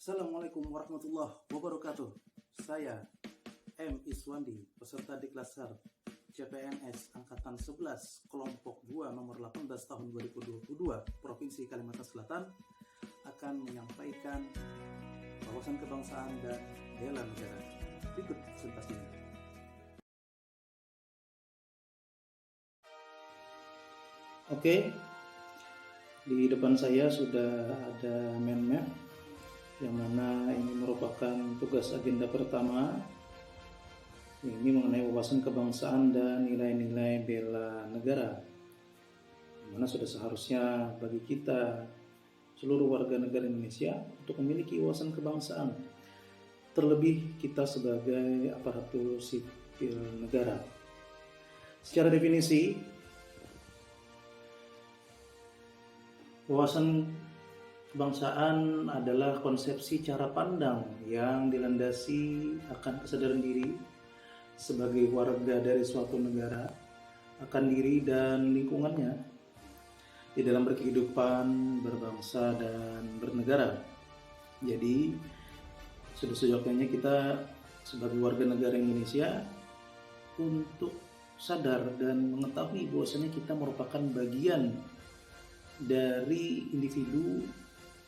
Assalamualaikum warahmatullahi wabarakatuh. Saya M. Iswandi, peserta Diklasar CPNS Angkatan 11 Kelompok 2 nomor 18 tahun 2022 Provinsi Kalimantan Selatan akan menyampaikan wawasan kebangsaan dan bela negara. Berikut presentasinya. Oke, di depan saya sudah ada mind map yang mana ini merupakan tugas agenda pertama. Ini mengenai wawasan kebangsaan dan nilai-nilai bela negara, yang mana sudah seharusnya bagi kita seluruh warga negara Indonesia untuk memiliki wawasan kebangsaan, terlebih kita sebagai aparatur sipil negara. Secara definisi, wawasan kebangsaan adalah konsepsi cara pandang yang dilandasi akan kesadaran diri sebagai warga dari suatu negara akan diri dan lingkungannya di dalam berkehidupan, berbangsa, dan bernegara. Jadi, sudah seyogyanya kita sebagai warga negara Indonesia untuk sadar dan mengetahui bahwasanya kita merupakan bagian dari individu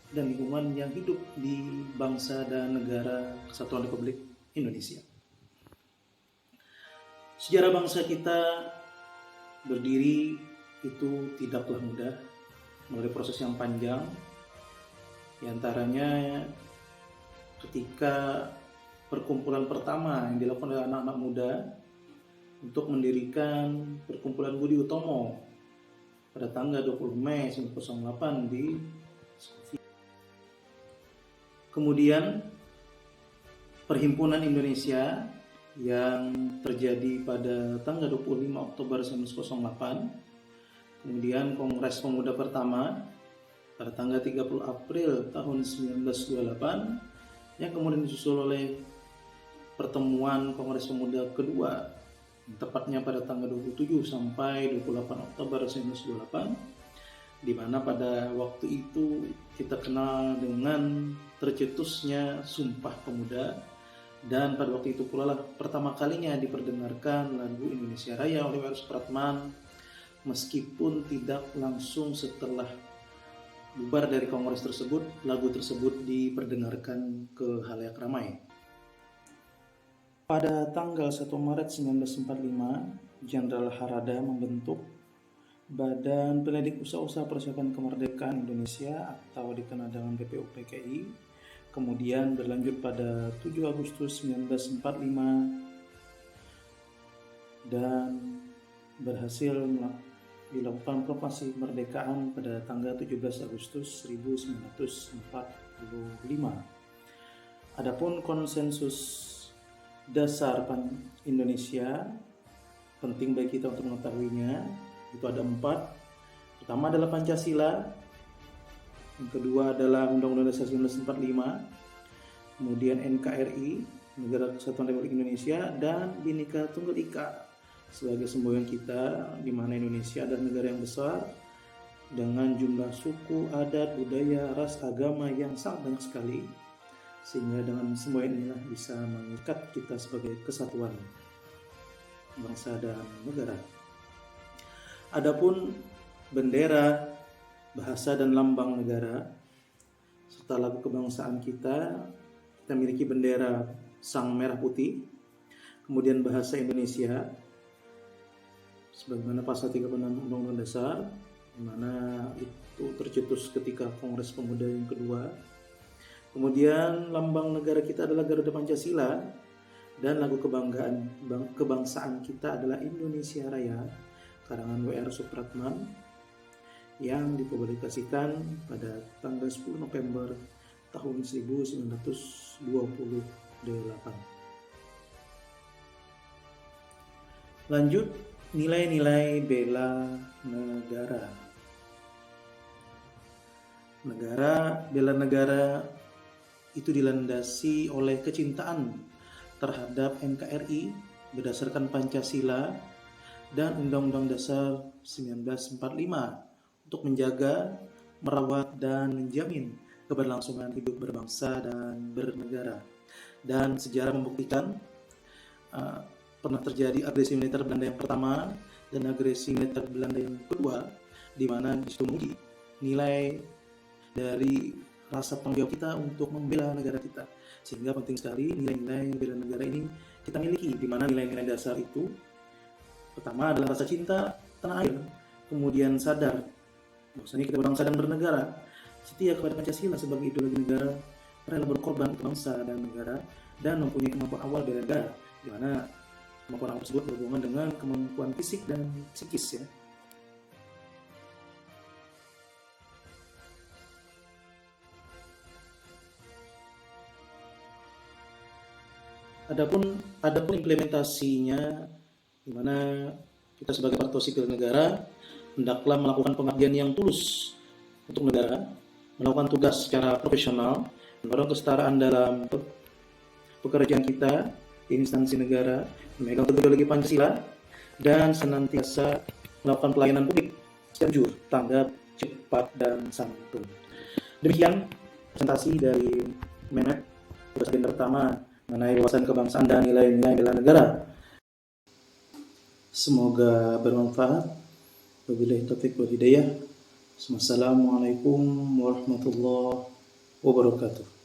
dan lingkungan yang hidup di bangsa dan negara Kesatuan Republik Indonesia. Sejarah bangsa kita berdiri itu tidaklah mudah, melalui proses yang panjang. Di antaranya ketika perkumpulan pertama yang dilakukan oleh anak-anak muda untuk mendirikan perkumpulan Budi Utomo pada tanggal 20 Mei 1908 di Skopje. Kemudian Perhimpunan Indonesia yang terjadi pada tanggal 25 Oktober 1908. Kemudian Kongres Pemuda pertama pada tanggal 30 April tahun 1928 yang kemudian disusul oleh pertemuan Kongres Pemuda kedua tepatnya pada tanggal 27 sampai 28 Oktober 1928, di mana pada waktu itu kita kenal dengan tercetusnya Sumpah Pemuda, dan pada waktu itu pula lah pertama kalinya diperdengarkan lagu Indonesia Raya oleh W.R. Supratman, meskipun tidak langsung setelah bubar dari kongres tersebut, lagu tersebut diperdengarkan ke halayak ramai. Pada tanggal 1 Maret 1945, Jenderal Harada membentuk Badan Pelidik Usaha-Usaha Persiapan Kemerdekaan Indonesia atau dikenal dengan BPUPKI. Kemudian berlanjut pada 7 Agustus 1945 dan berhasil dilakukan proklamasi kemerdekaan pada tanggal 17 Agustus 1945. Adapun konsensus dasar Indonesia penting bagi kita untuk mengetahuinya, itu ada 4. Pertama adalah Pancasila, yang kedua adalah Undang-Undang Dasar 1945, kemudian NKRI, Negara Kesatuan Republik Indonesia, dan Bhinneka Tunggal Ika sebagai semboyan kita, di mana Indonesia adalah negara yang besar dengan jumlah suku, adat, budaya, ras, agama yang sangat banyak sekali, sehingga dengan semboyan inilah bisa mengikat kita sebagai kesatuan bangsa dan negara. Adapun bendera, bahasa dan lambang negara serta lagu kebangsaan kita memiliki bendera sang merah putih, kemudian bahasa Indonesia sebagaimana pasal 36 Undang-Undang Dasar, di mana itu tercetus ketika Kongres Pemuda yang kedua. Kemudian lambang negara kita adalah Garuda Pancasila, dan lagu kebangsaan kita adalah Indonesia Raya karangan W.R. Supratman yang dipublikasikan pada tanggal 10 November tahun 1928. Lanjut, nilai-nilai bela negara. Bela negara itu dilandasi oleh kecintaan terhadap NKRI berdasarkan Pancasila dan Undang-Undang Dasar 1945 untuk menjaga, merawat, dan menjamin keberlangsungan hidup berbangsa dan bernegara. Dan sejarah membuktikan pernah terjadi agresi militer Belanda yang pertama dan agresi militer Belanda yang kedua, di mana disitu menguji nilai dari rasa tanggung jawab kita untuk membela negara kita. Sehingga penting sekali nilai-nilai bela negara ini kita miliki, di mana nilai-nilai dasar itu pertama adalah rasa cinta tanah air, kemudian sadar bahwasanya kita berbangsa dan bernegara, setia kepada Pancasila sebagai ideologi negara, rela berkorban untuk bangsa dan negara, dan mempunyai kemampuan awal bela negara, di mana kemampuan awal tersebut berhubungan dengan kemampuan fisik dan psikis ya. Adapun implementasinya, di mana kita sebagai aparatur sipil negara hendaklah melakukan pengabdian yang tulus untuk negara, melakukan tugas secara profesional, mendorong kesetaraan dalam pekerjaan kita di instansi negara, memegang teguh ideologi Pancasila, dan senantiasa melakukan pelayanan publik secara jujur, tanggap, cepat, dan santun. Demikian presentasi dari Mehmet, tugas pertama mengenai wawasan kebangsaan dan nilai-nilai bela negara. Semoga bermanfaat. Wabillahi taufiq wal hidayah. Wassalamualaikum warahmatullahi wabarakatuh.